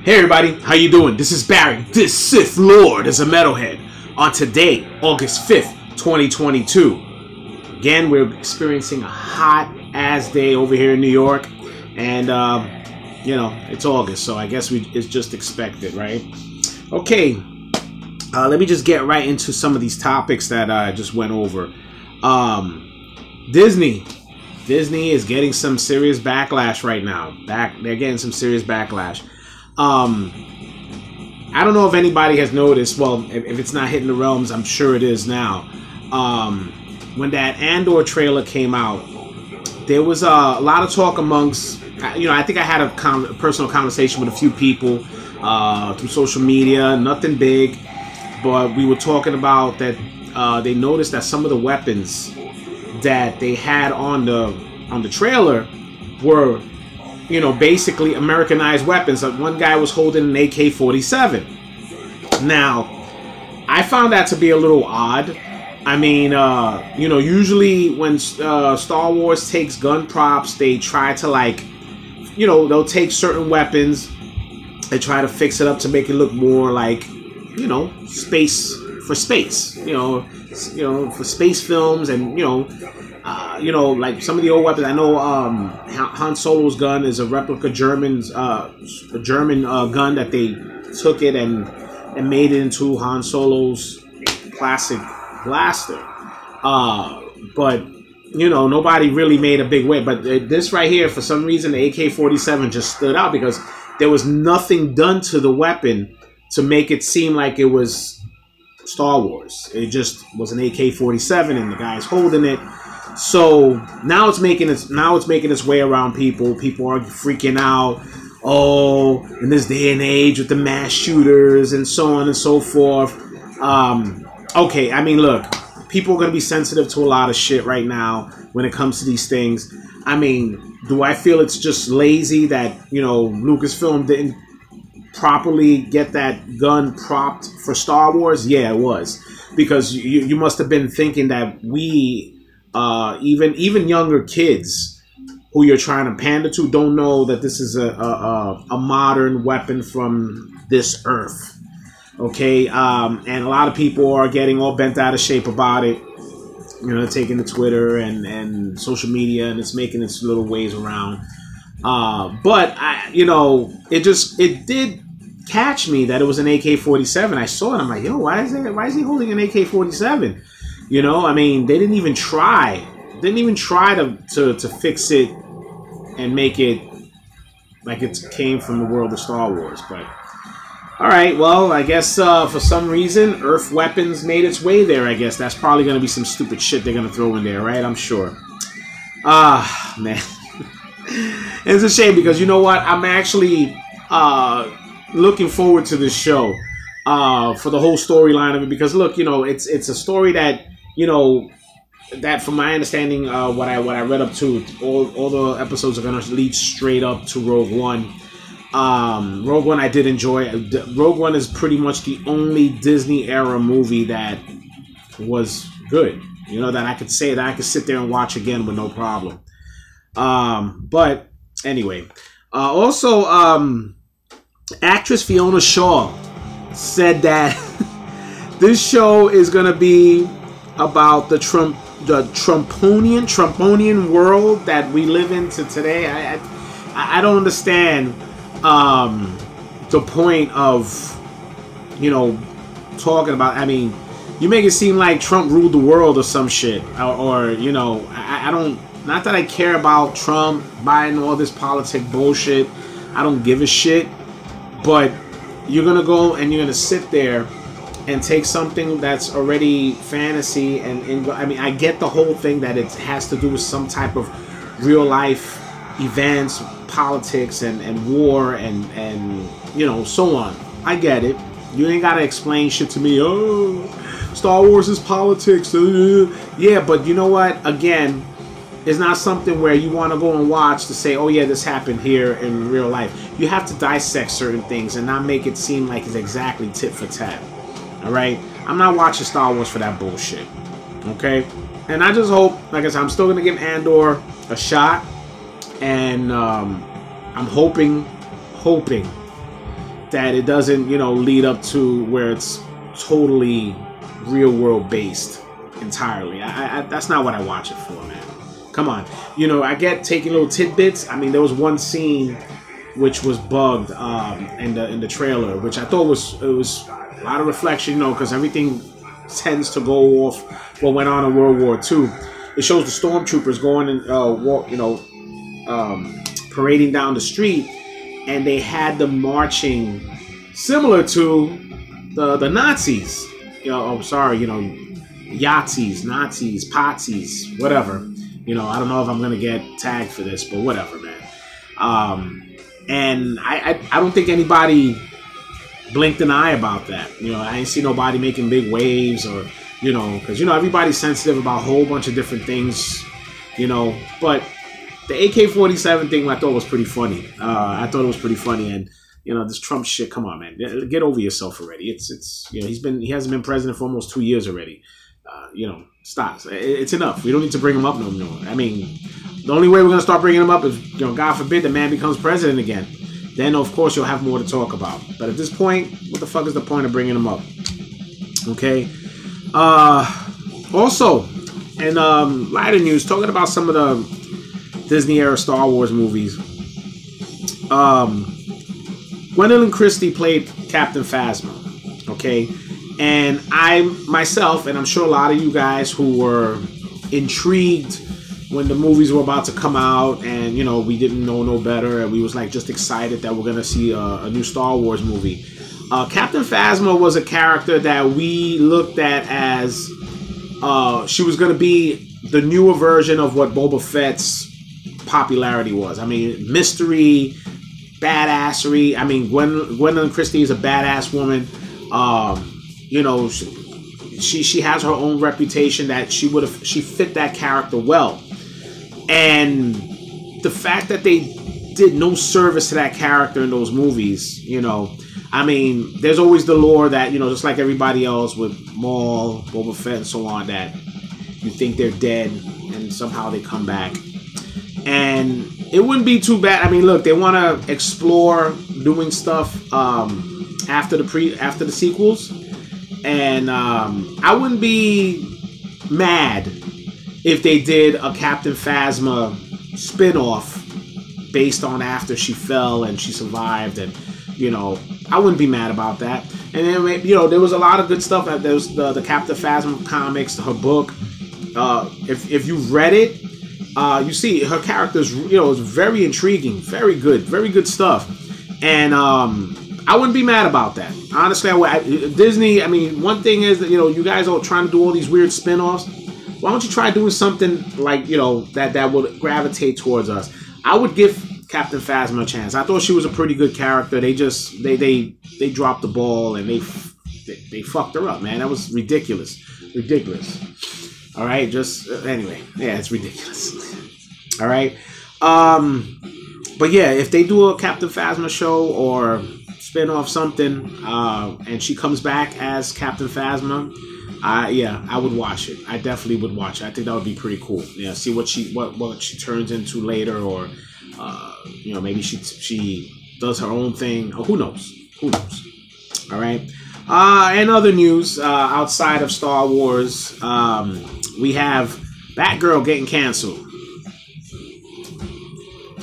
Hey everybody, how you doing? This is Barry. This Sith Lord is a metalhead. On today, August 5th, 2022. Again, we're experiencing a hot ass day over here in New York, and you know, it's August, so I guess it's just expected, right? Okay, let me just get right into some of these topics that I just went over. Disney is getting some serious backlash right now. They're getting some serious backlash. I don't know if anybody has noticed. Well, if it's not hitting the realms, I'm sure it is now. When that Andor trailer came out, there was a lot of talk amongst, I think I had a personal conversation with a few people through social media. Nothing big, but we were talking about that they noticed that some of the weapons that they had on the trailer were, basically Americanized weapons. One guy was holding an AK-47. Now, I found that to be a little odd. I mean, usually when Star Wars takes gun props, they try to they'll take certain weapons, they try to fix it up to make it look more like, space for space, for space films, and like some of the old weapons. I know Han Solo's gun is a replica German gun that they took it and made it into Han Solo's classic blaster. But nobody really made a big way. But this right here, for some reason, the AK-47 just stood out because there was nothing done to the weapon to make it seem like it was Star Wars. It just was an AK-47, and the guy's holding it. So now it's making its way around people. People are freaking out. Oh, in this day and age with the mass shooters and so on and so forth. Okay, I mean, look, people are going to be sensitive to a lot of shit right now when it comes to these things. I mean, do I feel it's just lazy that, Lucasfilm didn't properly get that gun propped for Star Wars? Yeah, it was. Because you must have been thinking that we... even younger kids who you're trying to pander to don't know that this is a modern weapon from this earth. Okay, and a lot of people are getting all bent out of shape about it. Taking to Twitter and social media, and it's making its little ways around. But it did catch me that it was an AK-47. I saw it. I'm like, yo, why is he holding an AK-47? I mean, they didn't even try. To fix it and make it like it came from the world of Star Wars. But all right, well, I guess for some reason, Earth weapons made its way there. I guess that's probably going to be some stupid shit they're going to throw in there, right? I'm sure. Man, it's a shame because you know what? I'm actually looking forward to this show for the whole storyline of it. Because look, it's a story that. That from my understanding, what I read up to, all the episodes are going to lead straight up to Rogue One. Rogue One I did enjoy. Rogue One is pretty much the only Disney era movie that was good. That I could say that I could sit there and watch again with no problem. But anyway, also actress Fiona Shaw said that this show is going to be about the Trumponian world that we live into today. I don't understand the point of talking about. I mean, you make it seem like Trump ruled the world or some shit, or I don't. Not that I care about Trump, Biden, all this politic bullshit. I don't give a shit. But you're gonna go and you're gonna sit there and take something that's already fantasy and I mean, I get the whole thing that it has to do with some type of real life events, politics and war and so on. I get it. You ain't gotta explain shit to me. Oh, Star Wars is politics. Yeah, but you know what? Again, it's not something where you want to go and watch to say, oh yeah, this happened here in real life. You have to dissect certain things and not make it seem like it's exactly tit for tat. Alright? I'm not watching Star Wars for that bullshit. Okay? And I just hope, like I said, I'm still going to give Andor a shot. And I'm hoping that it doesn't, you know, lead up to where it's totally real world based entirely. That's not what I watch it for, man. Come on. You know, I get taking little tidbits. I mean, there was one scene which was bugged in the trailer, which I thought was a lot of reflection, you know, because everything tends to go off what went on in World War II. It shows the stormtroopers going and parading down the street, and they had them marching similar to the Nazis. You know, I'm sorry, you know, Yahtzees, Nazis, Patsies, whatever. You know, I don't know if I'm gonna get tagged for this, but whatever, man. And I don't think anybody blinked an eye about that. You know, I ain't see nobody making big waves, or, you know, because, you know, everybody's sensitive about a whole bunch of different things, you know. But the AK-47 thing, I thought was pretty funny. I thought it was pretty funny, and, you know, this Trump shit, come on, man, get over yourself already. It's you know, he hasn't been president for almost 2 years already. You know, stop. It's enough. We don't need to bring him up no more. I mean, the only way we're gonna start bringing him up is, you know, God forbid the man becomes president again. Then, of course, you'll have more to talk about. But at this point, what the fuck is the point of bringing him up? Okay. Also, in lighter news, talking about some of the Disney-era Star Wars movies. Gwendoline Christie played Captain Phasma. Okay. And I, myself, and I'm sure a lot of you guys who were intrigued when the movies were about to come out, and, you know, we didn't know no better, and we was like just excited that we're gonna see a new Star Wars movie. Captain Phasma was a character that we looked at as she was gonna be the newer version of what Boba Fett's popularity was. I mean, mystery, badassery. I mean, Gwendoline Christie is a badass woman. You know, she has her own reputation that she fit that character well. And the fact that they did no service to that character in those movies, you know, I mean, there's always the lore that, you know, just like everybody else with Maul, Boba Fett, and so on, that you think they're dead and somehow they come back. And it wouldn't be too bad. I mean, look, they want to explore doing stuff after the sequels. And I wouldn't be mad if they did a Captain Phasma spin-off based on after she fell and she survived, and, you know, I wouldn't be mad about that. And then, you know, there was a lot of good stuff. There was the Captain Phasma comics, her book. If you've read it, you see her character's, you know, is very intriguing, very good stuff. And I wouldn't be mad about that. Honestly, Disney, I mean, one thing is that, you know, you guys are trying to do all these weird spin-offs. Why don't you try doing something like, you know, that would gravitate towards us? I would give Captain Phasma a chance. I thought she was a pretty good character. They just, they dropped the ball, and they fucked her up, man. That was ridiculous. All right, just, anyway, yeah, it's ridiculous. All right. But yeah, if they do a Captain Phasma show or spin off something, and she comes back as Captain Phasma, yeah, I would watch it. I definitely would watch it. I think that would be pretty cool. Yeah, see what she turns into later, or you know, maybe she does her own thing. Who knows? All right. And other news outside of Star Wars, we have Batgirl getting canceled.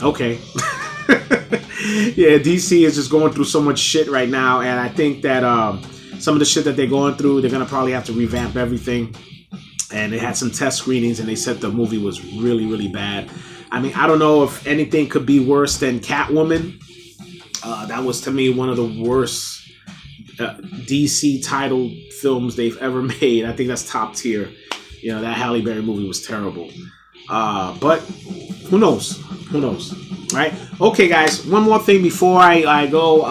Okay. Yeah, DC is just going through so much shit right now, and I think that some of the shit that they're going through, they're gonna probably have to revamp everything. And they had some test screenings, and they said the movie was really bad. I mean, I don't know if anything could be worse than Catwoman. That was, to me, one of the worst DC titled films they've ever made. I think that's top tier. You know, that Halle Berry movie was terrible. But who knows? Right? Okay, guys. One more thing before I go.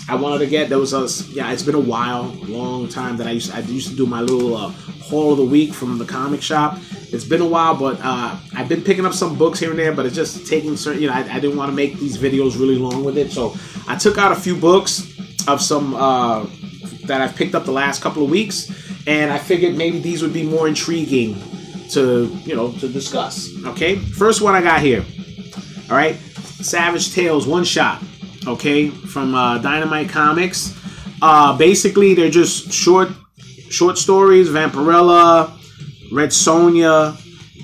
I wanted to get, it's been a while, long time that I used to do my little haul of the week from the comic shop. It's been a while, but I've been picking up some books here and there, but it's just taking certain, you know, I didn't want to make these videos really long with it, so I took out a few books of some that I've picked up the last couple of weeks, and I figured maybe these would be more intriguing to discuss. Okay, first one I got here. All right, Savage Tales one shot. okay, from Dynamite Comics. Basically, they're just short stories. Vampirella, Red Sonja,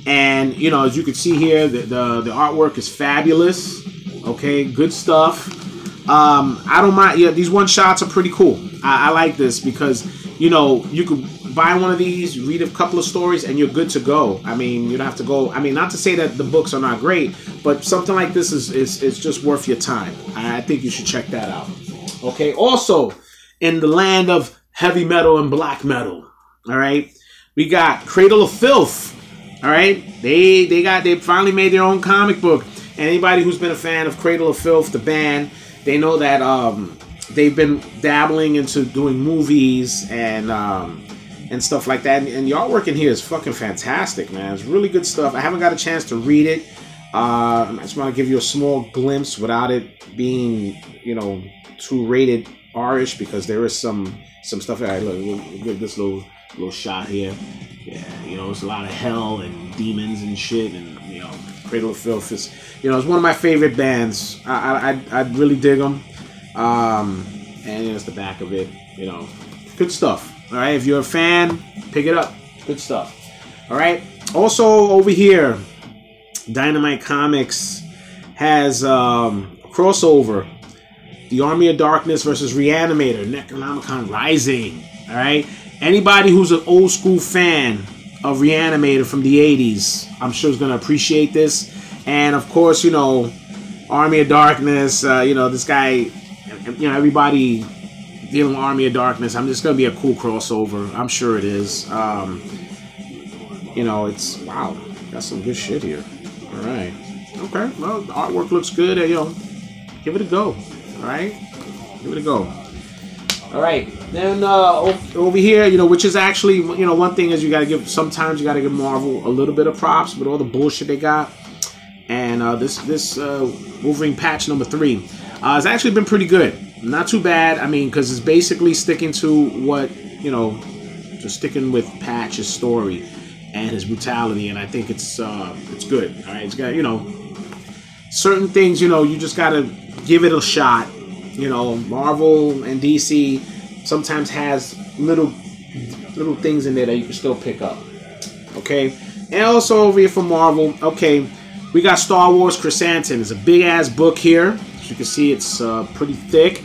and you know, as you can see here, the artwork is fabulous. Okay, good stuff. I don't mind. Yeah, these one shots are pretty cool. I like this because, you know, you could buy one of these, read a couple of stories, and you're good to go. I mean, you don't have to go. I mean, not to say that the books are not great, but something like this is just worth your time. I think you should check that out. Okay. Also, in the land of heavy metal and black metal, all right, we got Cradle of Filth. All right, they finally made their own comic book. Anybody who's been a fan of Cradle of Filth, the band, they know that they've been dabbling into doing movies and stuff like that. And the artwork in here is fucking fantastic, man. It's really good stuff. I haven't got a chance to read it. I just want to give you a small glimpse without it being, you know, too rated R-ish, because there is some stuff. All right, look, we'll give this little shot here. Yeah, you know, it's a lot of hell and demons and shit, and you know, Cradle of Filth is, you know, it's one of my favorite bands. I really dig them. And here's the back of it. You know, good stuff. All right, if you're a fan, pick it up. Good stuff. All right. Also over here, Dynamite Comics has crossover. The Army of Darkness versus Reanimator, Necronomicon Rising. All right. Anybody who's an old school fan of Reanimator from the 80s, I'm sure is going to appreciate this. And of course, you know, Army of Darkness, you know, this guy, you know, everybody dealing with Army of Darkness. I'm just going to be a cool crossover. I'm sure it is. You know, it's, wow, got some good shit here. All right. Okay. Well, the artwork looks good. You know, give it a go. All right. Give it a go. All right. Then over here, you know, which is actually, you know, one thing is sometimes you got to give Marvel a little bit of props with all the bullshit they got. And this Wolverine patch number 3 has actually been pretty good. Not too bad. I mean, because it's basically sticking to what, you know, just sticking with Patch's story and his brutality. And I think it's good. All right. It's got, you know, certain things, you know, you just got to give it a shot. You know, Marvel and DC sometimes has little things in there that you can still pick up. Okay. And also over here for Marvel, okay, we got Star Wars Chrysanthemum. It's a big ass book here. As you can see, it's pretty thick.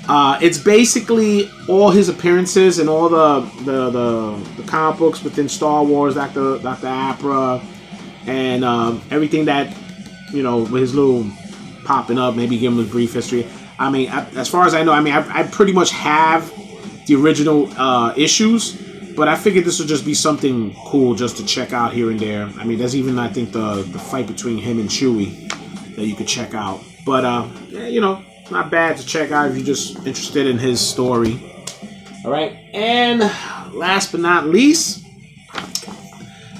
It's basically all his appearances and all the comic books within Star Wars, Dr. Aphra, and everything that, you know, with his little popping up, maybe give him a brief history. I mean, as far as I know, I mean, I pretty much have the original issues, but I figured this would just be something cool just to check out here and there. I mean, there's even, I think, the fight between him and Chewie that you could check out. But, yeah, you know, not bad to check out if you're just interested in his story. All right. And last but not least,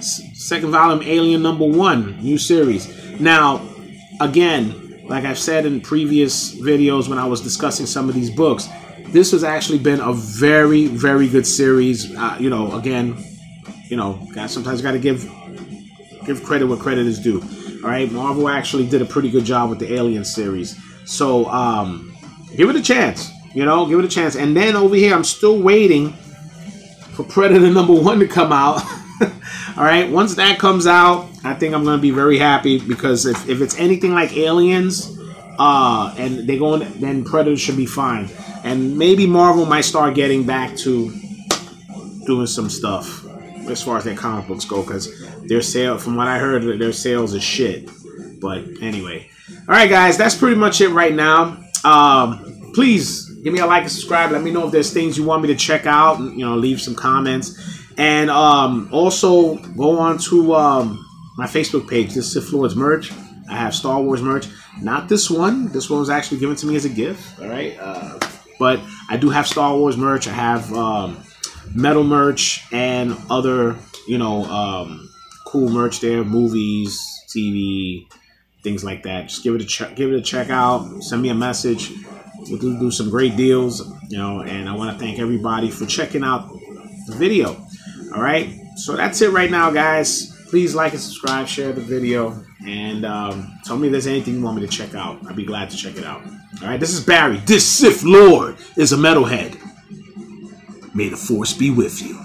second volume, Alien #1, new series. Now, again, like I've said in previous videos when I was discussing some of these books, this has actually been a very, very good series. You know, again, you know, sometimes got to give credit where credit is due. All right, Marvel actually did a pretty good job with the Alien series. So, give it a chance. You know, give it a chance. And then over here, I'm still waiting for Predator #1 to come out. All right, once that comes out, I think I'm going to be very happy, because if it's anything like Aliens, and they go in, then Predator should be fine. And maybe Marvel might start getting back to doing some stuff as far as their comic books go, because their sale, from what I heard, their sales is shit. But anyway, all right, guys, that's pretty much it right now. Please give me a like and subscribe. Let me know if there's things you want me to check out. You know, leave some comments. And also go on to my Facebook page. This is Sith Lord's merch. I have Star Wars merch. Not this one. This one was actually given to me as a gift. All right. But I do have Star Wars merch. I have metal merch and other, you know, cool merch there. Movies, TV, things like that. Just give it a check out. Send me a message. We'll do some great deals. You know, and I want to thank everybody for checking out the video. All right, so that's it right now, guys. Please like and subscribe, share the video, and tell me if there's anything you want me to check out. I'd be glad to check it out. All right, this is Barry. This Sith Lord is a metalhead. May the Force be with you.